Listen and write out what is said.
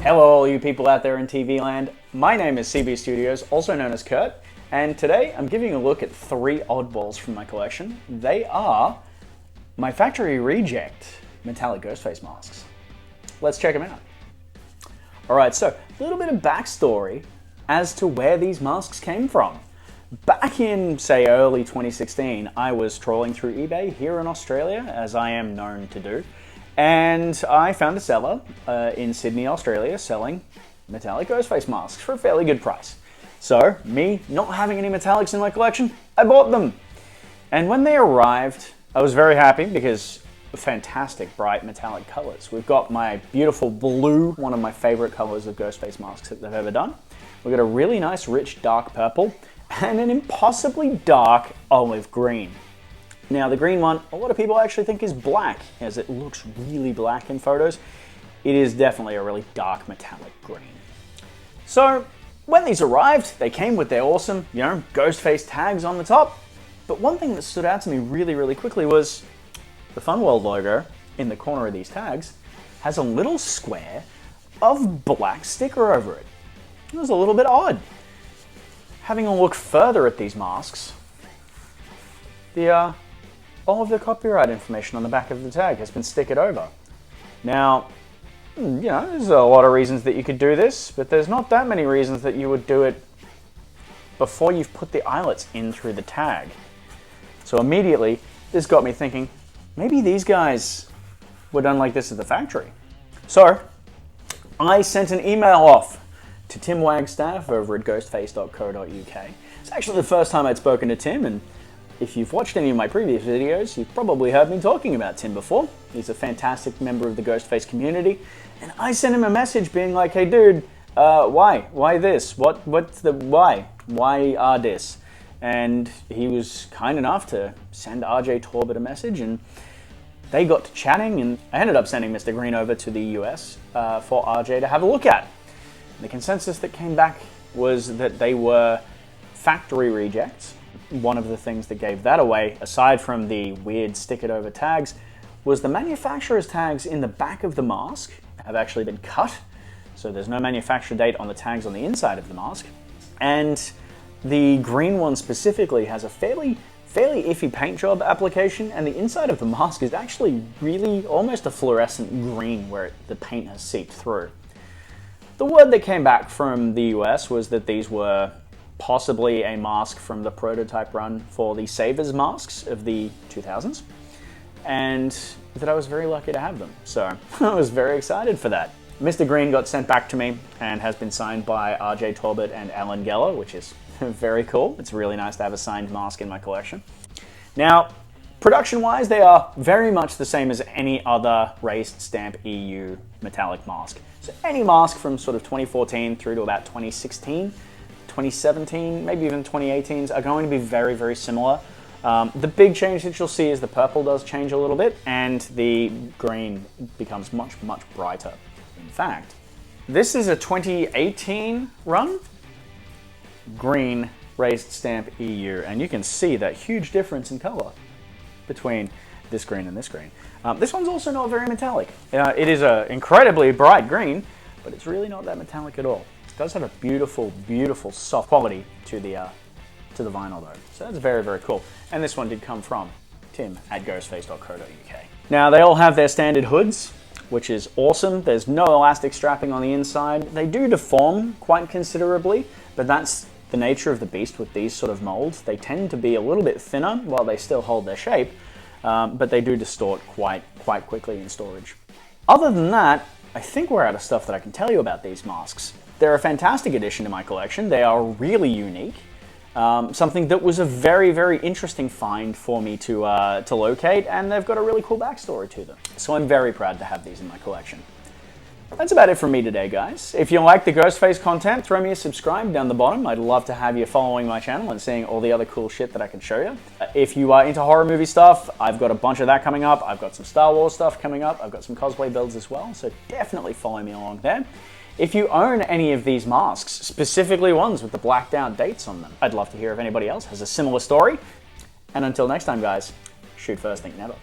Hello all you people out there in TV land. My name is CB Studios, also known as Kurt, and today I'm giving a look at 3 oddballs from my collection. They are my factory reject metallic Ghostface masks. Let's check them out. Alright, so a little bit of backstory as to where these masks came from. Back in, say, early 2016, I was trawling through eBay here in Australia, as I am known to do, and I found a seller in Sydney, Australia, selling metallic Ghostface masks for a fairly good price. So, me not having any metallics in my collection, I bought them. And when they arrived, I was very happy because fantastic bright metallic colors. We've got my beautiful blue, one of my favorite colors of Ghostface masks that they've ever done. We've got a really nice rich dark purple and an impossibly dark olive green. Now the green one, a lot of people actually think is black, as it looks really black in photos. It is definitely a really dark metallic green. So when these arrived, they came with their awesome, Ghostface tags on the top. But one thing that stood out to me really quickly was the Funworld logo in the corner of these tags has a little square of black sticker over it. It was a little bit odd. Having a look further at these masks, all of the copyright information on the back of the tag has been stickered over. Now, there's a lot of reasons that you could do this, but there's not that many reasons that you would do it before you've put the eyelets in through the tag. So immediately, this got me thinking, maybe these guys were done like this at the factory. So, I sent an email off to Tim Wagstaff over at ghostface.co.uk. It's actually the first time I'd spoken to Tim, and if you've watched any of my previous videos, you've probably heard me talking about Tim before. He's a fantastic member of the Ghostface community, and I sent him a message being like, hey dude, why? Why this? What's the why? Why are this? And he was kind enough to send RJ Torbett a message, and they got to chatting, and I ended up sending Mr. Green over to the US for RJ to have a look at. The consensus that came back was that they were factory rejects. One of the things that gave that away, aside from the weird stickered over tags, was the manufacturer's tags in the back of the mask have actually been cut. So there's no manufacturer date on the tags on the inside of the mask. And the green one specifically has a fairly iffy paint job application, and the inside of the mask is actually really almost a fluorescent green where the paint has seeped through. The word that came back from the US was that these were possibly a mask from the prototype run for the Savers masks of the 2000s, and that I was very lucky to have them. So I was very excited for that. Mr. Green got sent back to me and has been signed by RJ Torbett and Alan Geller, which is very cool. It's really nice to have a signed mask in my collection. Now, production-wise, they are very much the same as any other raised stamp EU metallic mask. So any mask from sort of 2014 through to about 2016, 2017, maybe even 2018s are going to be very similar. The big change that you'll see is the purple does change a little bit and the green becomes much brighter. In fact, this is a 2018 run, green raised stamp EU, and you can see that huge difference in color between this green and this green. This one's also not very metallic. It is an incredibly bright green, but it's really not that metallic at all. It does have a beautiful soft quality to the vinyl though. So that's very cool. And this one did come from Tim at ghostface.co.uk. Now they all have their standard hoods, which is awesome. There's no elastic strapping on the inside. They do deform quite considerably, but that's the nature of the beast with these sort of molds. They tend to be a little bit thinner while they still hold their shape, but they do distort quite quickly in storage. Other than that, I think we're out of stuff that I can tell you about these masks. They're a fantastic addition to my collection. They are really unique. Something that was a very interesting find for me to locate, and they've got a really cool backstory to them. So I'm very proud to have these in my collection. That's about it from me today, guys. If you like the Ghostface content, throw me a subscribe down the bottom. I'd love to have you following my channel and seeing all the other cool shit that I can show you. If you are into horror movie stuff, I've got a bunch of that coming up. I've got some Star Wars stuff coming up. I've got some cosplay builds as well, so definitely follow me along there. If you own any of these masks, specifically ones with the blacked out dates on them, I'd love to hear if anybody else has a similar story. And until next time, guys, shoot first, think never.